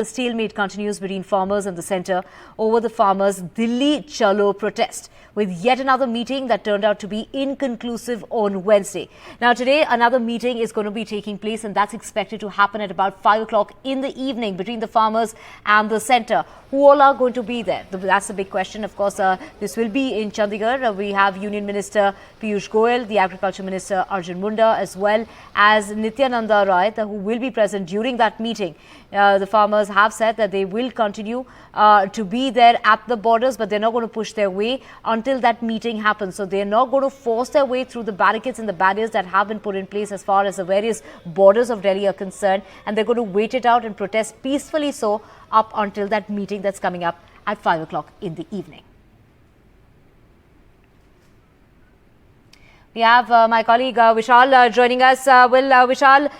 The stalemate continues between farmers and the centre over the farmers' Delhi Chalo protest, with yet another meeting that turned out to be inconclusive on Wednesday. Now today another meeting is going to be taking place, and that's expected to happen at about 5 o'clock in the evening between the farmers and the centre. Who all are going to be there? That's the big question. Of course, this will be in Chandigarh. We have Union Minister Piyush Goyal, the Agriculture Minister Arjun, Munda, as well as Nityanand who will be present during that meeting. The farmers have said that they will continue to be there at the borders, but they're not going to push their way until that meeting happens. So they're not going to force their way through the barricades and the barriers that have been put in place as far as the various borders of Delhi are concerned, and they're going to wait it out and protest peacefully so up until that meeting that's coming up at 5 o'clock in the evening. We have my colleague Vishal joining us. Vishal,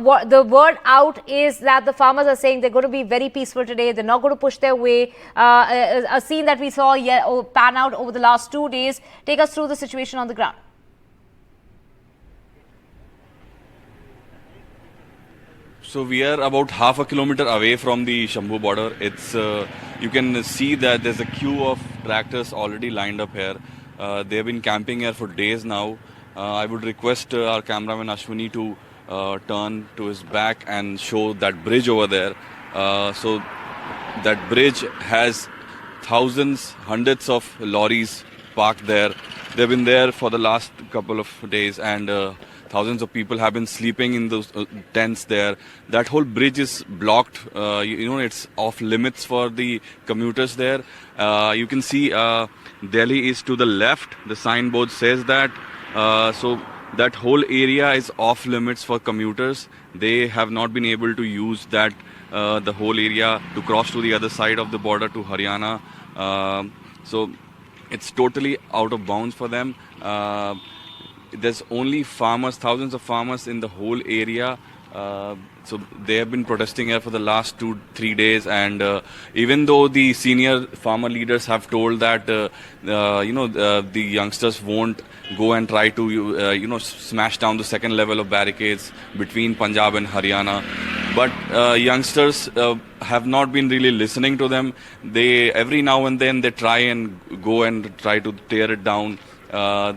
what the word out is that the farmers are saying they're going to be very peaceful today. They're not going to push their way. A scene that we saw pan out over the last 2 days. Take us through the situation on the ground. So we are about half a kilometer away from the Shambhu border. It's you can see that there's a queue of tractors already lined up here. They've been camping here for days now. I would request our cameraman Ashwini to turn to his back and show that bridge over there. So that bridge has thousands, hundreds of lorries parked there. They've been there for the last couple of days, and thousands of people have been sleeping in those tents there. That whole bridge is blocked. It's off limits for the commuters there. You can see Delhi is to the left. The signboard says that. So that whole area is off limits for commuters. They have not been able to use that the whole area to cross to the other side of the border to Haryana. So it's totally out of bounds for them. There's only farmers, thousands of farmers in the whole area. So they have been protesting here for the last 2-3 days, and even though the senior farmer leaders have told that the youngsters won't go and try to smash down the second level of barricades between Punjab and Haryana, but youngsters have not been really listening to them. They every now and then they try and go and try to tear it down.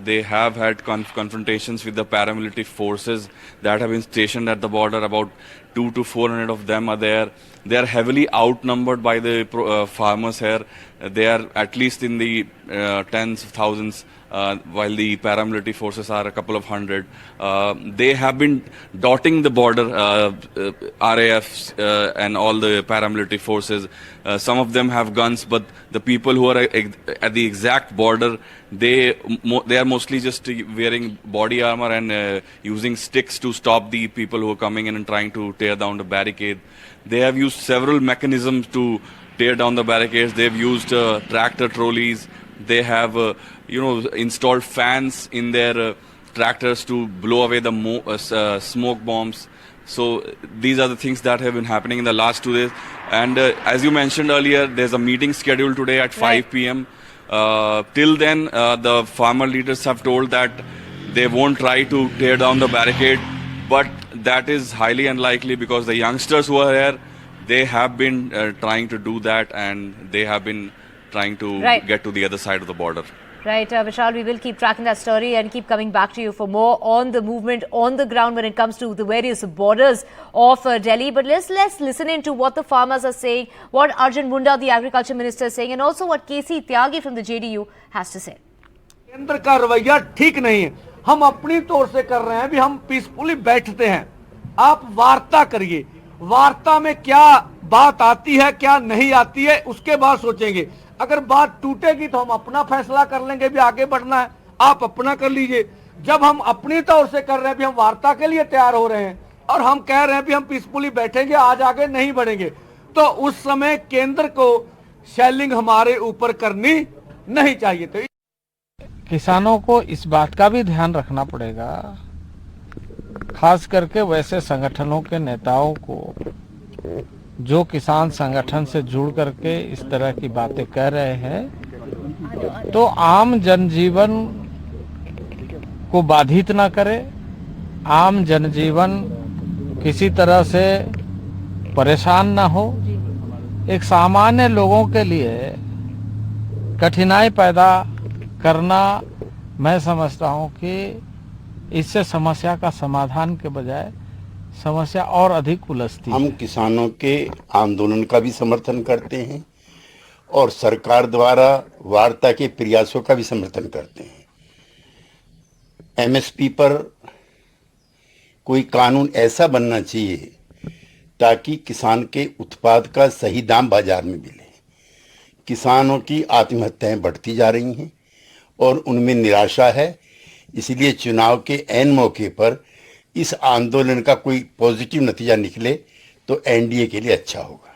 They have had confrontations with the paramilitary forces that have been stationed at the border. About 200 to 400 of them are there. They are heavily outnumbered by the farmers here. They are at least in the tens of thousands, while the paramilitary forces are a couple of hundred. They have been dotting the border, RAFs and all the paramilitary forces. Some of them have guns, but the people who are at the exact border, they are mostly just wearing body armor and using sticks to stop the people who are coming in and trying to tear down the barricade. They have used several mechanisms to tear down the barricades. They've used tractor trolleys. They have installed fans in their tractors to blow away the smoke bombs. So these are the things that have been happening in the last 2 days. And as you mentioned earlier, there's a meeting scheduled today at 5 p.m. Till then, the farmer leaders have told that they won't try to tear down the barricade, but that is highly unlikely because the youngsters who are here, they have been trying to do that, and they have been trying to get to the other side of the border. Right, Vishal, we will keep tracking that story and keep coming back to you for more on the movement on the ground when it comes to the various borders of Delhi. But let's listen in to what the farmers are saying, what Arjun Munda, the agriculture minister, is saying, and also what KC Tyagi from the JDU has to say. केंद्र का रवैया ठीक नहीं है. हम अपनी तौर से कर रहे हैं भी हम पीसफुली बैठते हैं. आप वार्ता करिए. वार्ता में क्या बात आती है क्या नहीं आती है उसके बाद सोचेंगे. अगर बात टूटेगी तो हम अपना फैसला कर लेंगे भी आगे बढ़ना है. आप अपना कर लीजिए. जब हम अपनी तौर से कर रहे हैं भी हम वार्ता के लिए तैयार हो रहे हैं और हम कह रहे हैं भी हम पीसफुली बैठेंगे, आज आगे नहीं बढ़ेंगे, तो उस समय केंद्र को शेलिंग हमारे ऊपर करनी नहीं चाहिए. तो किसानों को इस बात का भी ध्यान रखना पड़ेगा, खास करके वैसे संगठनों के नेताओं को जो किसान संगठन से जुड़ करके इस तरह की बातें कह रहे हैं, तो आम जनजीवन को बाधित ना करे, आम जनजीवन किसी तरह से परेशान ना हो, एक सामान्य लोगों के लिए कठिनाई पैदा करना, मैं समझता हूं कि इससे समस्या का समाधान के बजाय समस्या और अधिक उलझती है। हम किसानों के आंदोलन का भी समर्थन करते हैं और सरकार द्वारा वार्ता के प्रयासों का भी समर्थन करते हैं। एमएसपी पर कोई कानून ऐसा बनना चाहिए ताकि किसान के उत्पाद का सही दाम बाजार में मिले। किसानों की आत्महत्याएं बढ़ती जा रही हैं और उनमें निराशा है, इसलिए चुनाव के ऐन मौके पर इस आंदोलन का कोई पॉजिटिव नतीजा निकले तो एनडीए के लिए अच्छा होगा।